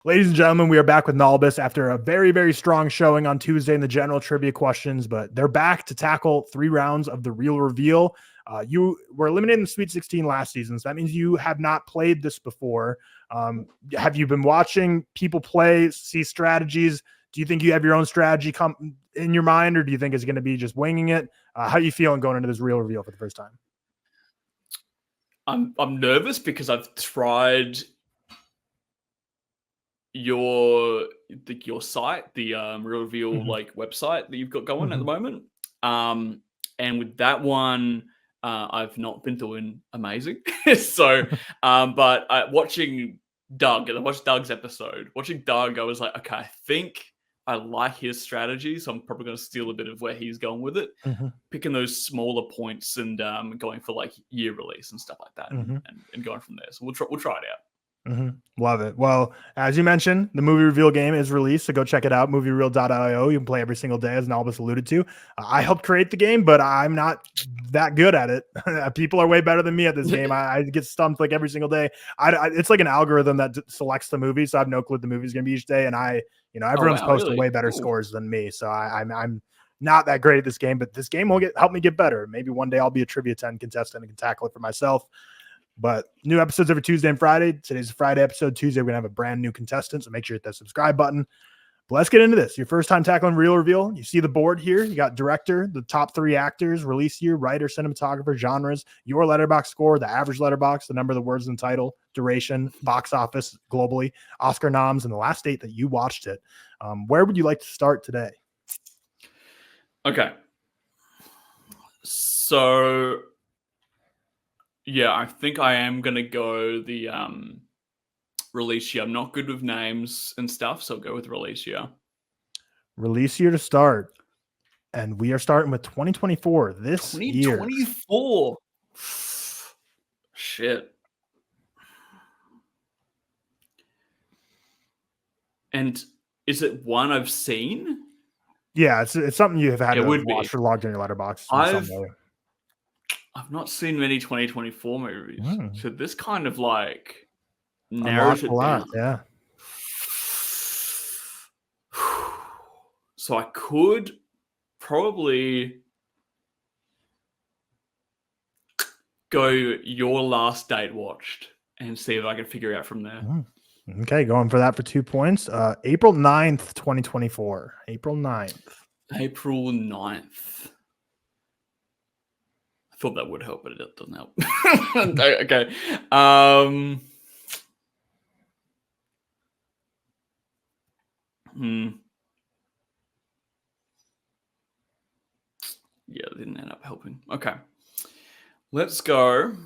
Ladies and gentlemen, we are back with Nalbis after a very, very strong showing on Tuesday in the general trivia questions, but they're back to tackle 3 rounds of the real reveal. You were eliminated in the Sweet 16 last season, so that means you have not played this before. Have you been watching people play, see strategies? Do you think you have your own strategy come in your mind, or do you think it's going to be just winging it? How are you feeling going into this real reveal for the first time? I'm nervous because I've tried your site, the Real Reveal website that you've got going at the moment. And with that one, I've not been doing amazing. So, but watching Doug, and I watched Doug's episode. Watching Doug, I was like, okay, I think I like his strategy, so I'm probably going to steal a bit of where he's going with it. Picking those smaller points and going for like year release and stuff like that, and going from there. So we'll try it out. Love it. Well, as you mentioned, the movie reveal game is released, so go check it out. Moviereel.io. You can play every single day, as Nalbis alluded to. I helped create the game, but I'm not that good at it. People are way better than me at this game. I get stumped like every single day. It's like an algorithm that selects the movie, so I have no clue what the movie's going to be each day. And everyone's posting way better scores than me, so I'm not that great at this game. But this game will help me get better. Maybe one day I'll be a Trivia 10 contestant and can tackle it for myself. But new episodes every Tuesday and Friday. Today's a Friday episode. Tuesday, we're going to have a brand new contestant, so make sure you hit that subscribe button. But let's get into this. Your first time tackling Real Reveal. You see the board here. You got director, the top 3 actors, release year, writer, cinematographer, genres, your Letterboxd score, the average Letterboxd, the number of the words in the title, duration, box office globally, Oscar noms, and the last date that you watched it. Where would you like to start today? Okay. So... yeah, I think I am going to go the release year. I'm not good with names and stuff, so I'll go with release year. Release year to start. And we are starting with 2024 this 2024. Shit. And is it one I've seen? Yeah, it's something you have had to watch or logged in your Letterboxd. I've not seen many 2024 movies. So this kind of like narrows it down. Yeah. So I could probably go your last date watched and see if I can figure it out from there. Okay, going for that for 2 points. April 9th, 2024. April 9th. April 9th. Thought that would help, but it doesn't help. Okay. Yeah, it didn't end up helping. Okay. Let's go.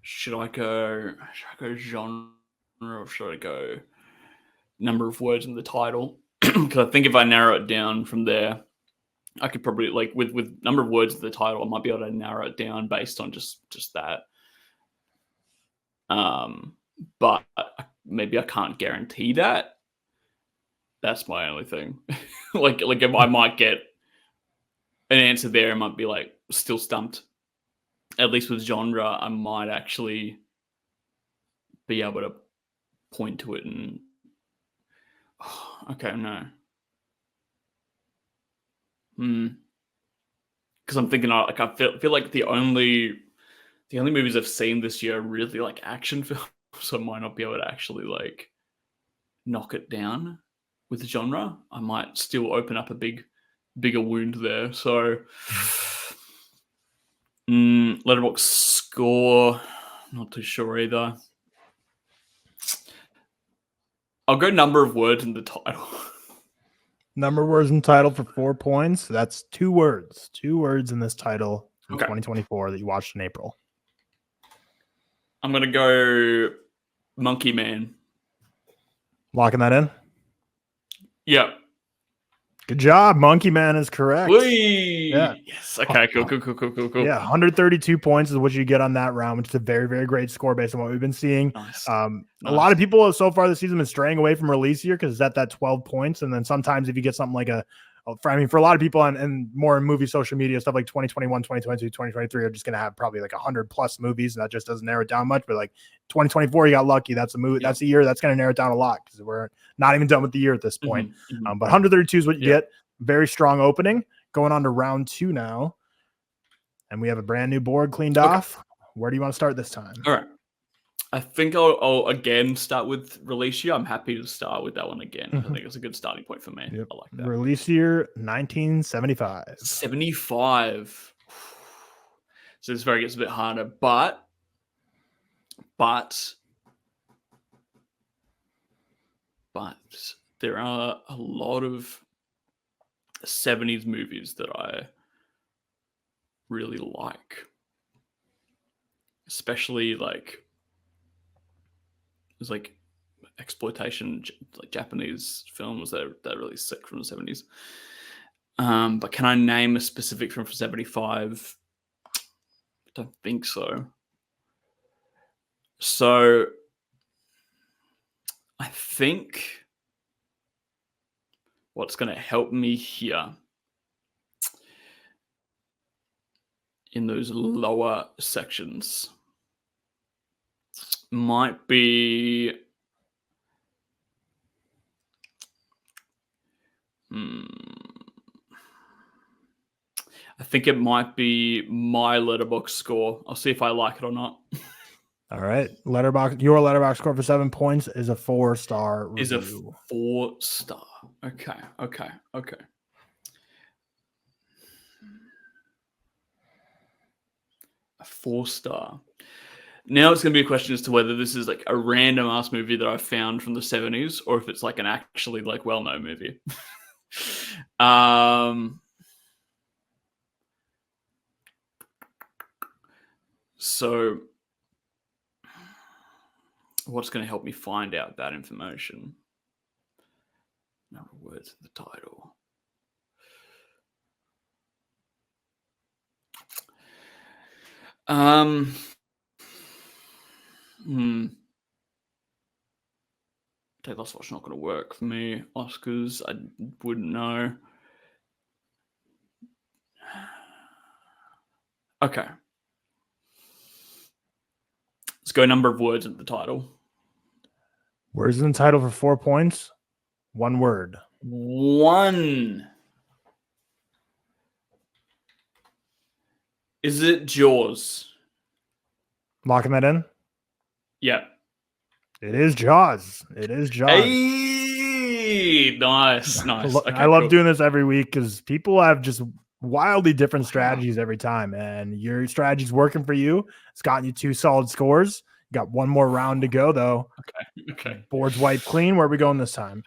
Should I go genre or should I go number of words in the title? Because I think if I narrow it down from there, I could probably like with number of words in the title, I might be able to narrow it down based on just that. But maybe I can't guarantee that. That's my only thing. like if I might get an answer there, I might be like still stumped. At least with genre, I might actually be able to point to it and okay, no. Because I'm thinking like I feel like the only movies I've seen this year are really like action films, so I might not be able to actually like knock it down with the genre. I might still open up a bigger wound there. So Letterboxd score, not too sure either. I'll go number of words in the title. Number of words in the title for 4 points. That's 2 words. 2 words in this title from 2024 that you watched in April. I'm going to go Monkey Man. Locking that in? Yeah. Good job. Monkey Man is correct. Whee! Yeah. Yes. Okay. Cool. Yeah, 132 points is what you get on that round, which is a very, very great score based on what we've been seeing. Nice. A lot of people so far this season have been straying away from release year because it's at that 12 points. And then sometimes if you get something like for a lot of people and more in movie social media, stuff like 2021, 2022, 2023 are just going to have probably like 100 plus movies. And that just doesn't narrow it down much. But like 2024, you got lucky. That's a movie. That's a year that's going to narrow it down a lot because we're not even done with the year at this point. But 132 is what you get. Very strong opening. Going on to round 2 now. And we have a brand new board cleaned off. Where do you want to start this time? All right. I think I'll again start with release year. I'm happy to start with that one again. I think it's a good starting point for me. Yep. I like that. Release year 1975. 75. So this very gets a bit harder, but there are a lot of 70s movies that I really like, especially like there's like exploitation, like Japanese films that are really sick from the 70s. But can I name a specific film from 75? I don't think so. So I think what's going to help me here in those lower sections might be I think it might be my Letterboxd score. I'll see if I like it or not. All right. Your Letterboxd score for 7 points is a 4-star review. Is a 4-star. Okay. A 4-star. Now it's going to be a question as to whether this is like a random ass movie that I found from the 70s or if it's like an actually like well-known movie. So what's going to help me find out that information? Number of words in the title. Take Lost Watch not going to work for me. Oscars, I wouldn't know. Okay. Let's go number of words in the title. Words in the title for 4 points. 1 word. 1. Is it Jaws? Locking that in? Yeah. It is Jaws. Hey, nice. Okay, I love doing this every week because people have just wildly different strategies every time, and your strategy's working for you. It's gotten you 2 solid scores. You got 1 more round to go, though. Okay. Board's wiped clean. Where are we going this time?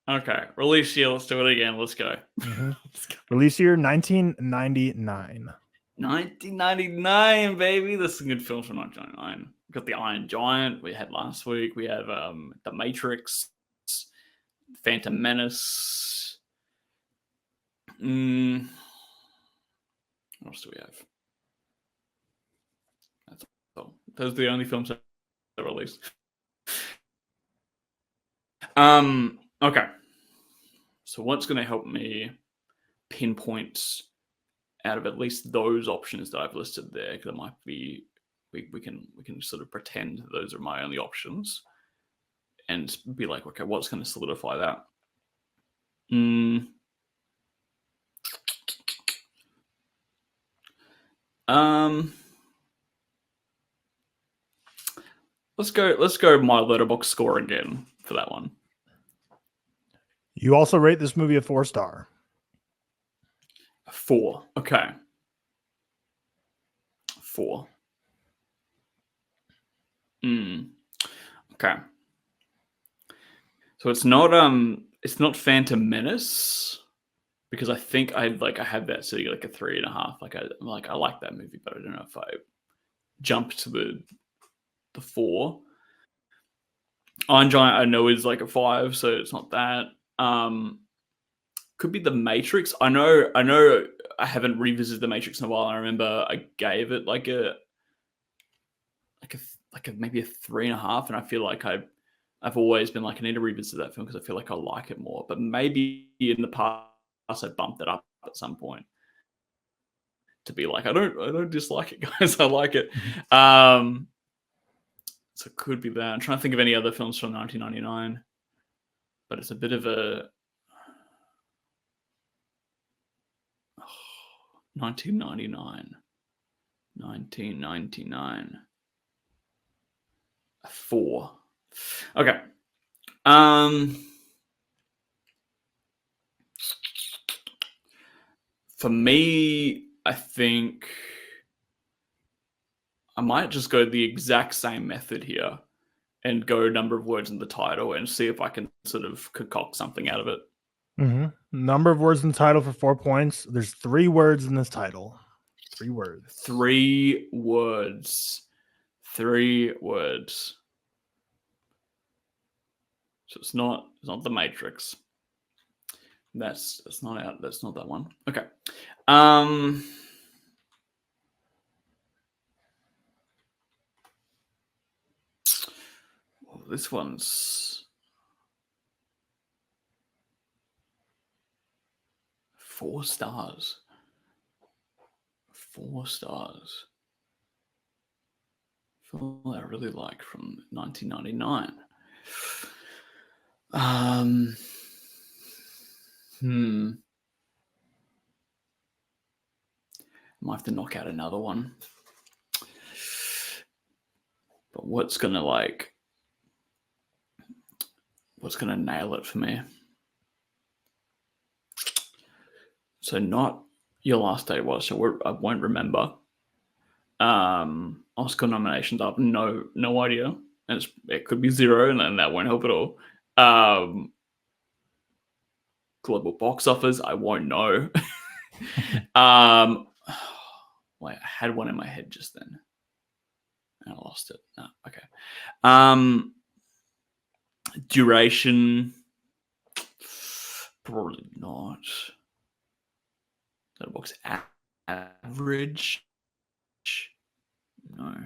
Okay. Release year. Let's do it again. Let's go. Release year 1999. 1999, baby. This is a good film from 1999. We got The Iron Giant we had last week. We have The Matrix, Phantom Menace. What else do we have? That's all. Those are the only films that are released. Okay. So what's going to help me pinpoint out of at least those options that I've listed there, because it might be we can sort of pretend those are my only options and be like, okay, what's going to solidify that? Let's go my Letterboxd score again for that one. You also rate this movie a 4-star. 4. Okay. 4. Okay. So it's not Phantom Menace, because I think I had that sitting like a 3.5. I like that movie, but I don't know if I jumped to the 4. Iron Giant I know is like a 5, so it's not that. could be The Matrix. I know I haven't revisited The Matrix in a while. I remember I gave it like a maybe a 3.5, and I feel like I've always been like, I need to revisit that film because I feel like I like it more. But maybe in the past I bumped it up at some point to be like, I don't dislike it, guys. I like it. So it could be that. I'm trying to think of any other films from 1999, but it's a bit of a 1999. 1999. A 4. Okay. For me, I think I might just go the exact same method here and go number of words in the title and see if I can sort of concoct something out of it. Number of words in the title for 4 points. There's 3 words in this title. 3 words. 3 words. 3 words. So it's not The Matrix. That's not out. That's not that one. Okay. Well, this one's 4 stars. 4 stars. Film I really like from 1999. Might have to knock out another one. But what's gonna nail it for me? So not Your Last Day Was, so I won't remember. Oscar nominations up, no idea. And it could be 0, and then that won't help at all. Global box office, I won't know. Wait, I had one in my head just then. And I lost it. No, okay. Duration, probably not. Letterboxd average, no.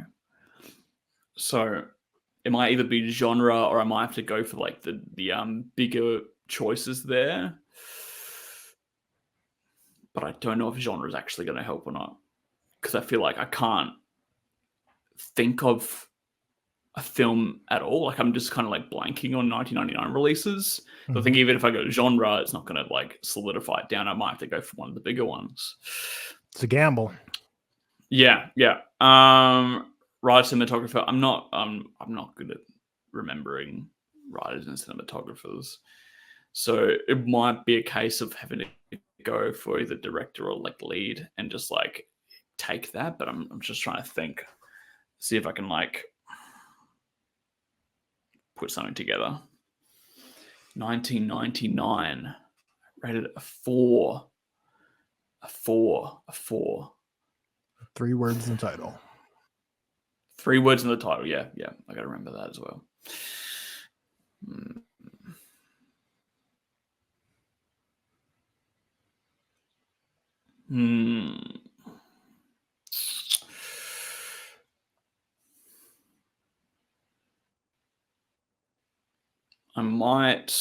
So it might either be genre, or I might have to go for like the bigger choices there. But I don't know if genre is actually going to help or not, because I feel like I can't think of a film at all. Like I'm just kind of like blanking on 1999 releases. So I think even if I go genre, it's not going to like solidify it down. I might have to go for one of the bigger ones. It's a gamble. Yeah. Writer, cinematographer. I'm not good at remembering writers and cinematographers. So it might be a case of having to go for either director or like lead and just like take that. But I'm just trying to think, see if I can like put something together. 1999, rated a 4. A 4. 3 words in the title. 3 words in the title. Yeah. I got to remember that as well. I might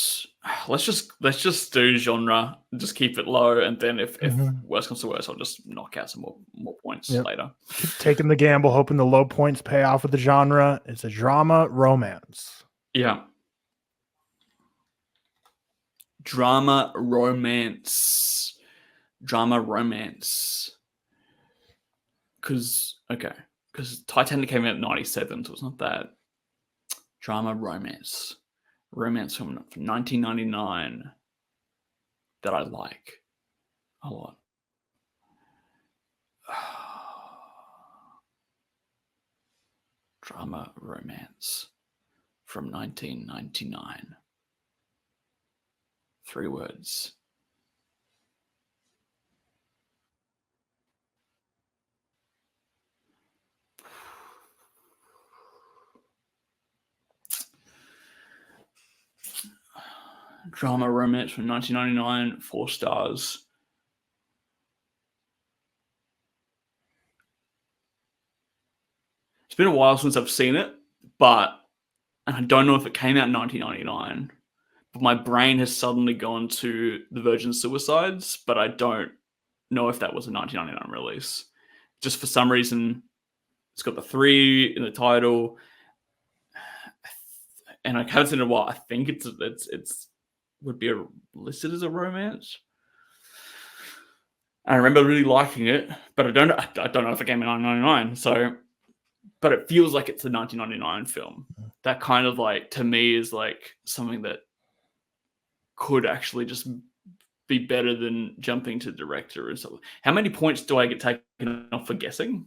let's just do genre, just keep it low, and then if worse comes to worse, I'll just knock out some more points later. Taking the gamble, hoping the low points pay off with the genre. It's a drama romance. Yeah. Drama romance. Because Titanic came out in 97, so it's not that. Drama romance. Romance from 1999 that I like a lot. Drama romance from 1999. 3 words. Drama romance from 1999, 4 stars. It's been a while since I've seen it, but and I don't know if it came out in 1999. But my brain has suddenly gone to The Virgin Suicides, but I don't know if that was a 1999 release. Just for some reason, it's got the 3 in the title, and I haven't seen it in a while. I think it's would be listed as a romance. I remember really liking it, but I don't know if it came in 1999. So, but it feels like it's a 1999 film. That kind of like to me is like something that could actually just be better than jumping to director or something. How many points do I get taken off for guessing?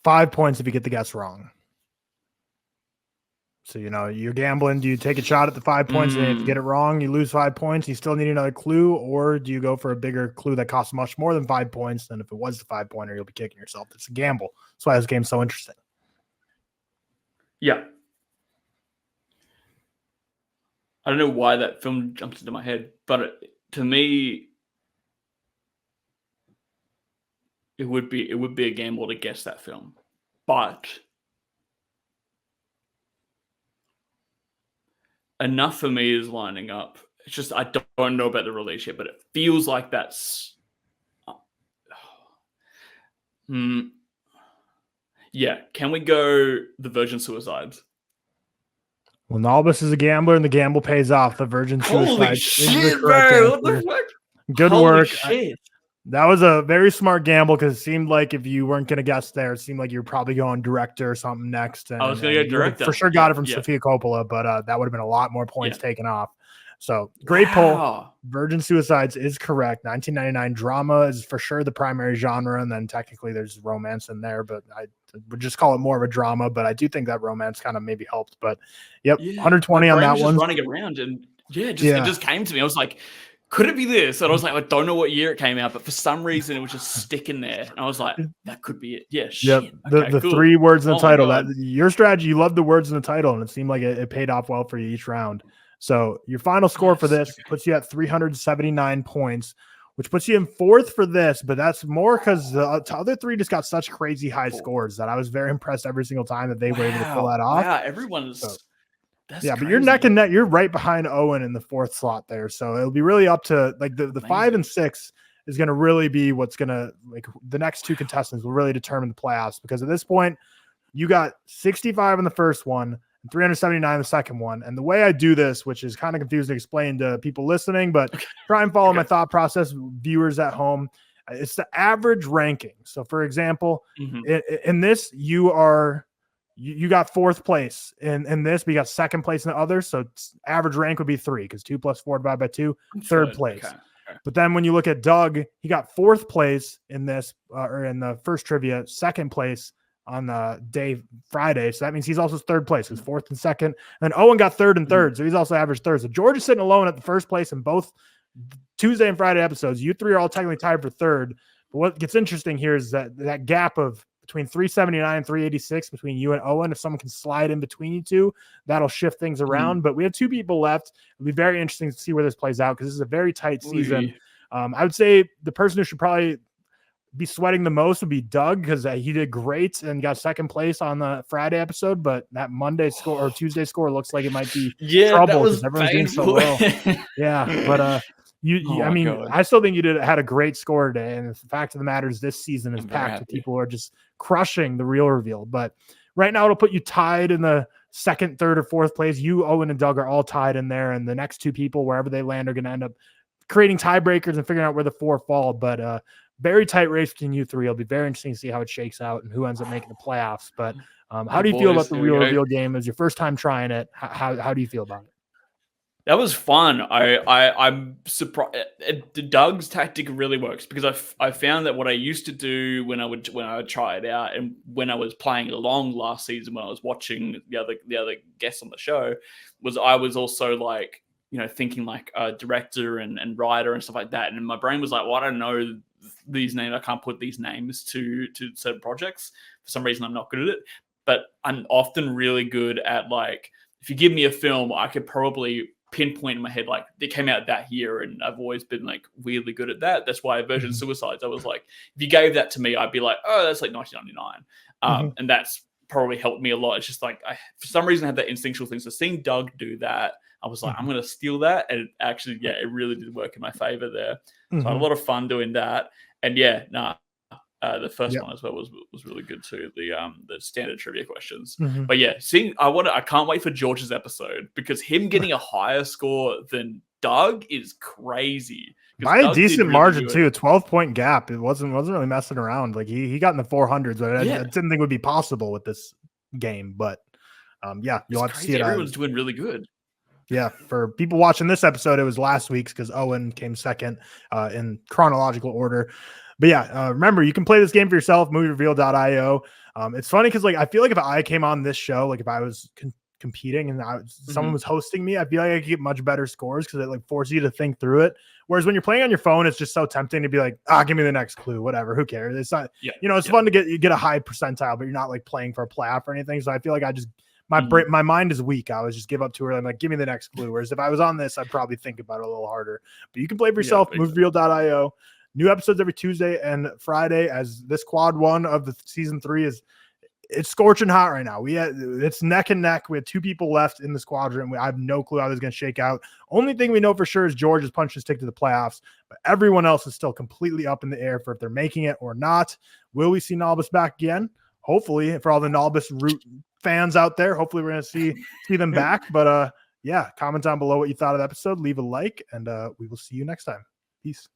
5 points if you get the guess wrong. So, you're gambling. Do you take a shot at the 5 points and if you get it wrong, you lose 5 points? You still need another clue, or do you go for a bigger clue that costs much more than 5 points? Then if it was the 5-pointer, you'll be kicking yourself. It's a gamble. That's why this game's so interesting. Yeah. I don't know why that film jumps into my head, but to me, it would be a gamble to guess that film. But enough for me is lining up. It's just I don't know about the release yet, but it feels like that's. Yeah, can we go The Virgin Suicides? Well, Nalbis is a gambler, and the gamble pays off. The Virgin Suicide is the correct answer. What the fuck? Good work. Shit. That was a very smart gamble because it seemed like if you weren't going to guess there, it seemed like you were probably going director or something next. And, I was going to go director. For sure got it from Sofia Coppola, but that would have been a lot more points taken off. So great poll. Virgin Suicides is correct. 1999 drama is for sure the primary genre, and then technically there's romance in there, but I would just call it more of a drama. But I do think that romance kind of maybe helped. But 120 on that one. Just running around and it just came to me. I was like, could it be this? And I was like, I don't know what year it came out, but for some reason it was just sticking there. And I was like, that could be it. Yeah. Shit. Okay, the 3 words in the title. That your strategy, you love the words in the title, and it seemed like it paid off well for you each round. So your final score for this puts you at 379 points, which puts you in 4th for this, but that's more because the other 3 just got such crazy high scores that I was very impressed every single time that they were able to pull that off. Yeah, everyone's that's but you're neck and neck. You're right behind Owen in the 4th slot there. So it'll be really up to like the 5 and 6 is going to really be what's going to like the next 2 contestants will really determine the playoffs, because at this point you got 65 in the first one, 379 the second one. And the way I do this, which is kind of confusing to explain to people listening, but try and follow my thought process, viewers at home, it's the average ranking. So for example, in this, you got 4th place in this, but you got 2nd place in the other. So average rank would be 3 because 2 + 4 divided by 2, 3rd place. Okay. But then when you look at Doug, he got 4th place in this, or in the first trivia, 2nd place on the day Friday. So that means he's also 3rd place. He's 4th and 2nd. And then Owen got 3rd and 3rd. So he's also average 3rd. So George is sitting alone at the 1st place in both Tuesday and Friday episodes. You 3 are all technically tied for 3rd. But what gets interesting here is that gap of between 379 and 386 between you and Owen. If someone can slide in between you 2, that'll shift things around. But we have 2 people left. It'll be very interesting to see where this plays out because this is a very tight season. I would say the person who should probably be sweating the most would be Doug, because he did great and got 2nd place on the Friday episode, but that Monday score or Tuesday score looks like it might be trouble because everyone's doing so well. But I still think you had a great score today, and the fact of the matter is this season is packed with people who are just crushing the real reveal. But right now it'll put you tied in the 2nd, 3rd, or 4th place. You, Owen, and Doug are all tied in there, and the next 2 people, wherever they land, are going to end up creating tiebreakers and figuring out where the 4 fall. But very tight race between you 3. It'll be very interesting to see how it shakes out and who ends up making the playoffs. But how do you feel about the real reveal game? As your first time trying it, how do you feel about it? That was fun. I'm surprised. Doug's tactic really works because I found that what I used to do when I would try it out, and when I was playing along last season when I was watching the other guests on the show, was I was also like, thinking like a director and writer and stuff like that. And my brain was like, well, I don't know these names. I can't put these names to certain projects. For some reason, I'm not good at it. But I'm often really good at, like, if you give me a film, I could probably pinpoint in my head like they came out that year, and I've always been like weirdly good at that. That's why Virgin Suicides, I was like, if you gave that to me, I'd be like, oh, that's like 1999. And that's probably helped me a lot. It's just like for some reason I had that instinctual thing. So seeing Doug do that, I was like, I'm gonna steal that, and actually, it really did work in my favor there. So I had a lot of fun doing that, and the first one as well was really good too. The standard trivia questions, but I can't wait for George's episode, because him getting a higher score than Doug is crazy. By Doug a decent really margin good. too, a 12-point gap. It wasn't really messing around. Like he got in the 400s, but I didn't think it would be possible with this game. But you'll have to see it. Everyone's doing really good. Yeah, for people watching this episode, it was last week's because Owen came second in chronological order. But remember, you can play this game for yourself, moviereveal.io. It's funny because I feel like if I came on this show, like if I was competing and someone was hosting me, I feel like I could get much better scores because it forces you to think through it. Whereas when you're playing on your phone, it's just so tempting to be like, give me the next clue, whatever, who cares? It's not, it's fun to get a high percentile, but you're not like playing for a playoff or anything. So I feel like my mind is weak. I was just give up too early. I'm like, give me the next clue. Whereas if I was on this, I'd probably think about it a little harder. But you can play for yourself, moviereveal.io. New episodes every Tuesday and Friday, as this quad 1 of the season 3 it's scorching hot right now. It's neck and neck. We had 2 people left in the squadron. I have no clue how this is going to shake out. Only thing we know for sure is George has punched his ticket to the playoffs, but everyone else is still completely up in the air for if they're making it or not. Will we see Nalbis back again? Hopefully, for all the Nalbis root fans out there, hopefully we're going to see them back. But comment down below what you thought of the episode. Leave a like, and we will see you next time. Peace.